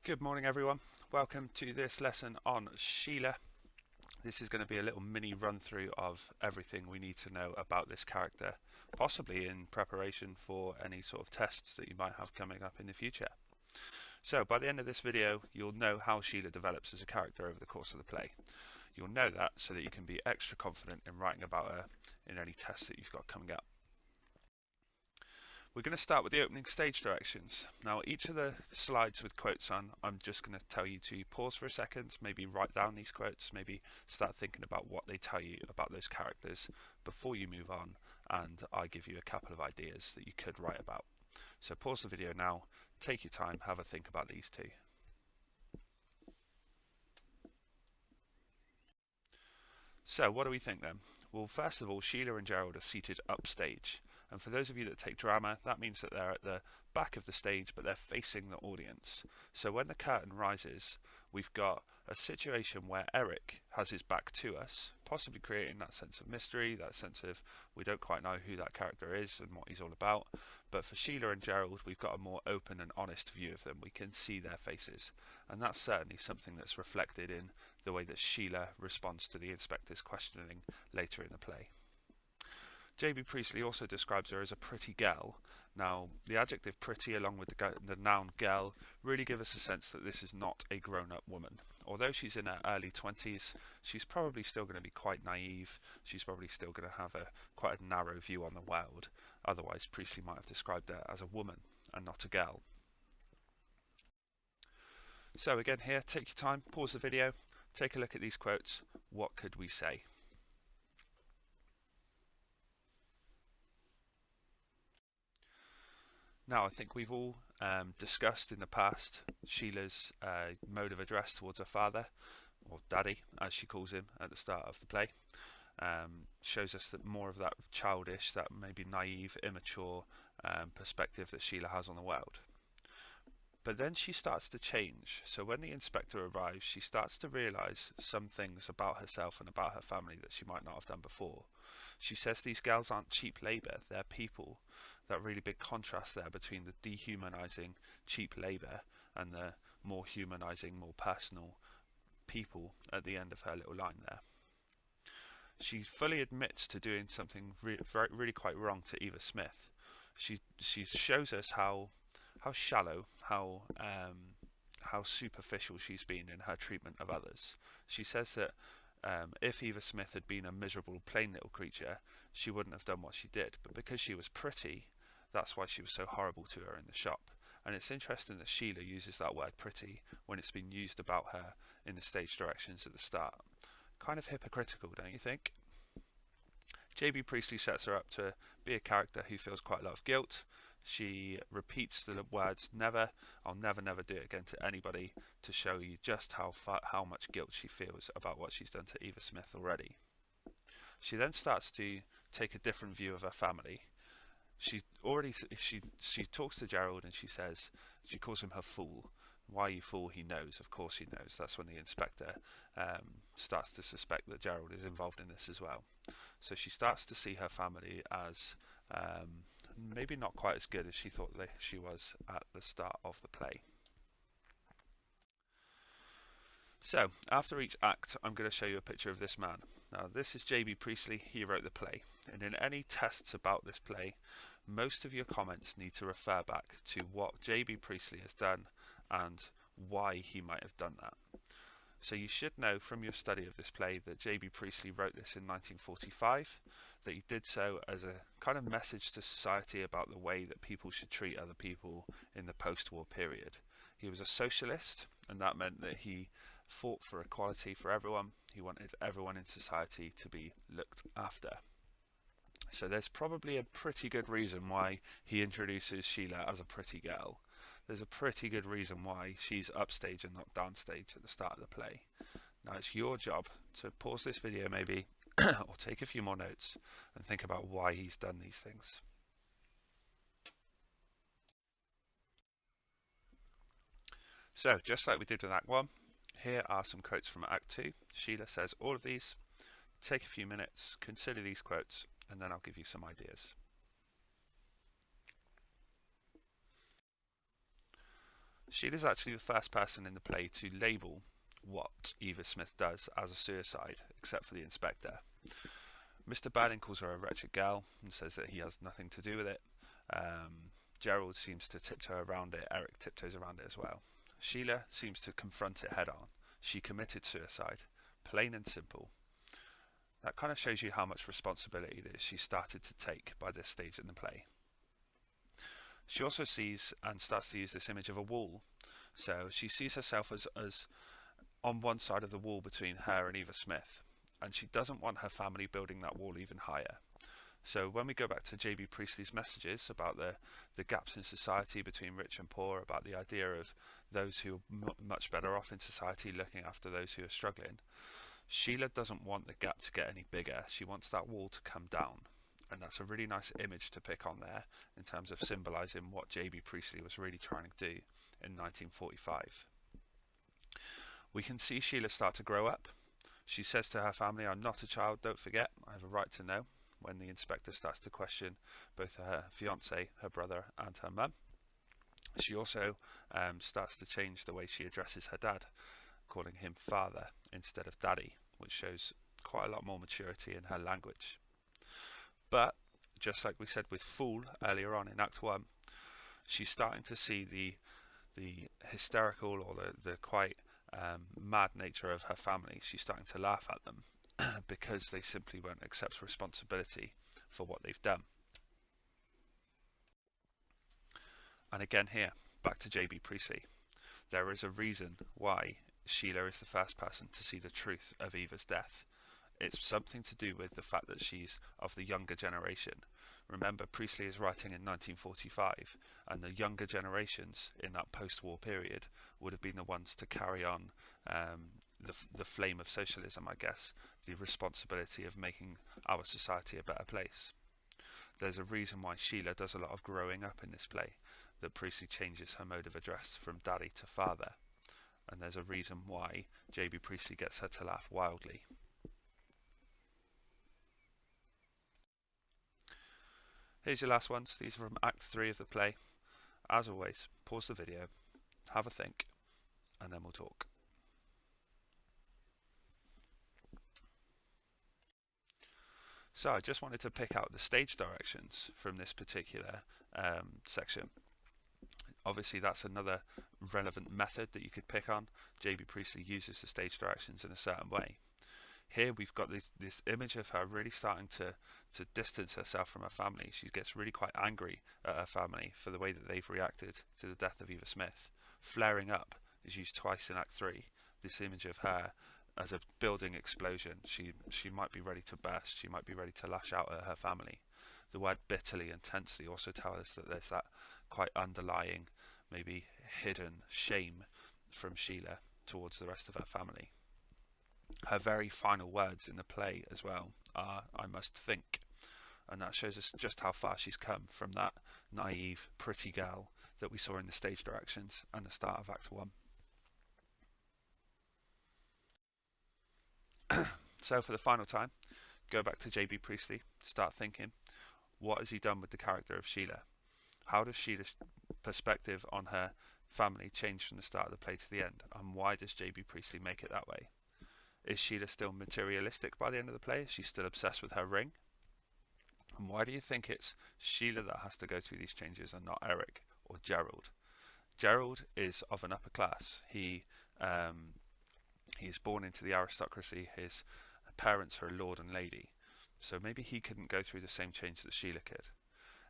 Good morning everyone, welcome to this lesson on Sheila. This is going to be a little mini run through of everything we need to know about this character, possibly in preparation for any sort of tests that you might have coming up in the future. So by the end of this video you'll know how Sheila develops as a character over the course of the play. You'll know that so that you can be extra confident in writing about her in any tests that you've got coming up. We're going to start with the opening stage directions. Now each of the slides with quotes on, I'm just going to tell you to pause for a second, maybe write down these quotes, maybe start thinking about what they tell you about those characters before you move on, and I give you a couple of ideas that you could write about. So pause the video now, take your time, have a think about these two. So what do we think then? Well, first of all, Sheila and Gerald are seated upstage. And for those of you that take drama, that means that they're at the back of the stage, but they're facing the audience. So when the curtain rises, we've got a situation where Eric has his back to us, possibly creating that sense of mystery, that sense of we don't quite know who that character is and what he's all about. But for Sheila and Gerald, we've got a more open and honest view of them. We can see their faces. And that's certainly something that's reflected in the way that Sheila responds to the inspector's questioning later in the play. J.B. Priestley also describes her as a pretty girl. Now, the adjective pretty along with the noun girl really give us a sense that this is not a grown-up woman. Although she's in her early 20s, she's probably still going to be quite naive. She's probably still going to have quite a narrow view on the world. Otherwise, Priestley might have described her as a woman and not a girl. So again here, take your time, pause the video, take a look at these quotes. What could we say? Now, I think we've all discussed in the past Sheila's mode of address towards her father, or daddy, as she calls him at the start of the play. Shows us that more of that childish, that maybe naive, immature perspective that Sheila has on the world. But then she starts to change. So when the inspector arrives, she starts to realise some things about herself and about her family that she might not have done before. She says these girls aren't cheap labour, they're people. That really big contrast there between the dehumanising cheap labour and the more humanising, more personal people at the end of her little line there. She fully admits to doing something really quite wrong to Eva Smith. She shows us how shallow, how superficial she's been in her treatment of others. She says that if Eva Smith had been a miserable, plain little creature, she wouldn't have done what she did. But because she was pretty, that's why she was so horrible to her in the shop. And it's interesting that Sheila uses that word pretty when it's been used about her in the stage directions at the start. Kind of hypocritical, don't you think? J.B. Priestley sets her up to be a character who feels quite a lot of guilt. She repeats the words never, I'll never do it again to anybody, to show you just how much guilt she feels about what she's done to Eva Smith already. She then starts to take a different view of her family. She talks to Gerald and she calls him her fool. Why you fool? He knows. Of course he knows. That's when the inspector starts to suspect that Gerald is involved in this as well. So she starts to see her family as maybe not quite as good as she thought she was at the start of the play. So, after each act, I'm going to show you a picture of this man. Now, this is J.B. Priestley. He wrote the play. And in any tests about this play, most of your comments need to refer back to what J.B. Priestley has done and why he might have done that. So you should know from your study of this play that J.B. Priestley wrote this in 1945, that he did so as a kind of message to society about the way that people should treat other people in the post-war period. He was a socialist, and that meant that he fought for equality for everyone. He wanted everyone in society to be looked after. So there's probably a pretty good reason why he introduces Sheila as a pretty girl. There's a pretty good reason why she's upstage and not downstage at the start of the play. Now it's your job to pause this video maybe, or take a few more notes and think about why he's done these things. So just like we did with Act 1, here are some quotes from Act 2. Sheila says all of these. Take a few minutes, consider these quotes, and then I'll give you some ideas. Sheila's actually the first person in the play to label what Eva Smith does as a suicide, except for the inspector. Mr. Banning calls her a wretched girl and says that he has nothing to do with it. Gerald seems to tiptoe around it. Eric tiptoes around it as well. Sheila seems to confront it head on. She committed suicide, plain and simple. That kind of shows you how much responsibility that she started to take by this stage in the play. She also sees and starts to use this image of a wall. So she sees herself as on one side of the wall between her and Eva Smith, and she doesn't want her family building that wall even higher. So when we go back to J.B. Priestley's messages about the gaps in society between rich and poor, about the idea of those who are much better off in society looking after those who are struggling, Sheila doesn't want the gap to get any bigger. She wants that wall to come down. And that's a really nice image to pick on there in terms of symbolising what J.B. Priestley was really trying to do in 1945. We can see Sheila start to grow up. She says to her family, "I'm not a child, don't forget, I have a right to know," when the inspector starts to question both her fiancé, her brother and her mum. She also starts to change the way she addresses her dad, calling him father instead of daddy, which shows quite a lot more maturity in her language. But, just like we said with Fool earlier on in Act 1, she's starting to see the hysterical or the quite mad nature of her family. She's starting to laugh at them because they simply won't accept responsibility for what they've done. And again here, back to J.B. Priestley. There is a reason why Sheila is the first person to see the truth of Eva's death. It's something to do with the fact that she's of the younger generation. Remember, Priestley is writing in 1945, and the younger generations in that post-war period would have been the ones to carry on the flame of socialism, I guess, the responsibility of making our society a better place. There's a reason why Sheila does a lot of growing up in this play, that Priestley changes her mode of address from daddy to father, and there's a reason why J.B. Priestley gets her to laugh wildly. Here's your last ones. These are from Act 3 of the play. As always, pause the video, have a think, and then we'll talk. So I just wanted to pick out the stage directions from this particular section. Obviously that's another relevant method that you could pick on. J.B. Priestley uses the stage directions in a certain way. Here we've got this image of her really starting to distance herself from her family. She gets really quite angry at her family for the way that they've reacted to the death of Eva Smith. Flaring up is used twice in Act 3. This image of her as a building explosion. She might be ready to burst. She might be ready to lash out at her family. The word bitterly and tensely also tells us that there's that quite underlying, maybe hidden shame from Sheila towards the rest of her family. Her very final words in the play as well are, "I must think," and that shows us just how far she's come from that naive, pretty girl that we saw in the stage directions and the start of Act 1. So for the final time, go back to J.B. Priestley, start thinking, what has he done with the character of Sheila? How does Sheila's perspective on her family change from the start of the play to the end, and why does J.B. Priestley make it that way? Is Sheila still materialistic by the end of the play? Is she still obsessed with her ring? And why do you think it's Sheila that has to go through these changes and not Eric or Gerald? Gerald is of an upper class. He is born into the aristocracy. His parents are lord and lady. So maybe he couldn't go through the same change that Sheila could.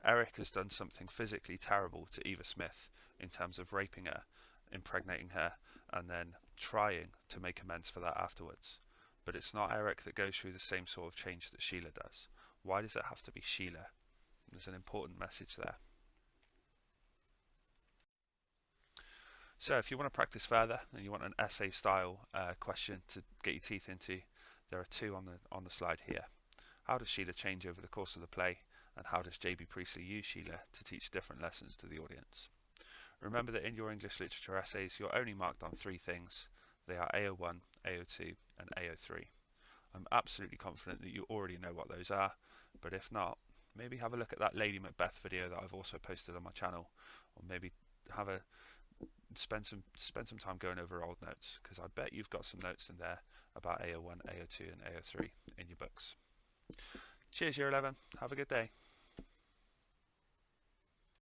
Eric has done something physically terrible to Eva Smith in terms of raping her, impregnating her, and then trying to make amends for that afterwards. But it's not Eric that goes through the same sort of change that Sheila does. Why does it have to be Sheila? There's an important message there. So if you want to practice further and you want an essay style question to get your teeth into, there are two on the slide here. How does Sheila change over the course of the play, and how does J.B. Priestley use Sheila to teach different lessons to the audience? Remember that in your English literature essays you're only marked on three things. They are AO1, AO2 and AO3. I'm absolutely confident that you already know what those are, but if not, maybe have a look at that Lady Macbeth video that I've also posted on my channel, or maybe have a spend some time going over old notes, because I bet you've got some notes in there about AO1, AO2 and AO3 in your books. Cheers, Year 11. Have a good day.